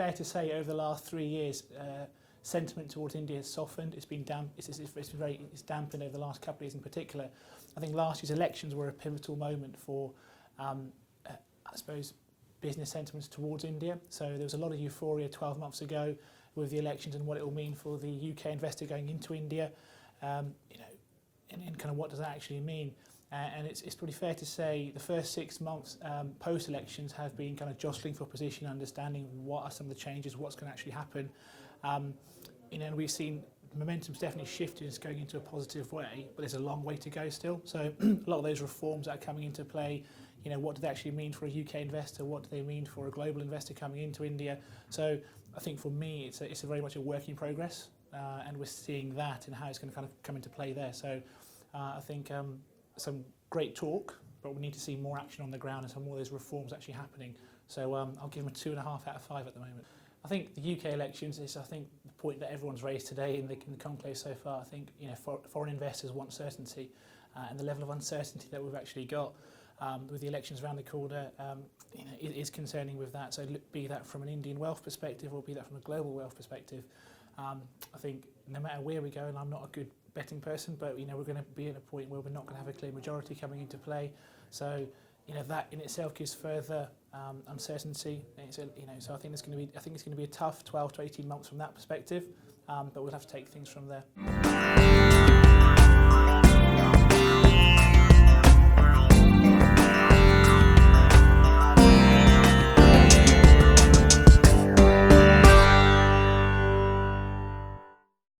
fair to say over the last 3 years, sentiment towards India has softened. It's been it's dampened over the last couple of years in particular. I think last year's elections were a pivotal moment for, I suppose, business sentiments towards India. So there was a lot of euphoria 12 months ago with the elections and what it will mean for the UK investor going into India. And kind of what does that actually mean? And it's pretty fair to say the first 6 months post-elections have been kind of jostling for position, understanding what are some of the changes, what's going to actually happen. And we've seen momentum's definitely shifted, it's going into a positive way, but there's a long way to go still. So a lot of those reforms that are coming into play, what do they actually mean for a UK investor? What do they mean for a global investor coming into India? So I think for me, it's a very much a work in progress, and we're seeing that and how it's going to kind of come into play there. So I think some great talk, but we need to see more action on the ground and some more of those reforms actually happening. So I'll give them a 2.5 out of 5 at the moment. I think the UK elections is, the point that everyone's raised today in the conclave so far. I think foreign investors want certainty, and the level of uncertainty that we've actually got with the elections around the corner, it is concerning with that. So be that from an Indian wealth perspective or be that from a global wealth perspective, I think no matter where we go, and I'm not a good betting person, but we're going to be at a point where we're not going to have a clear majority coming into play. So that in itself gives further uncertainty. So I think it's going to be a tough 12 to 18 months from that perspective, but we'll have to take things from there.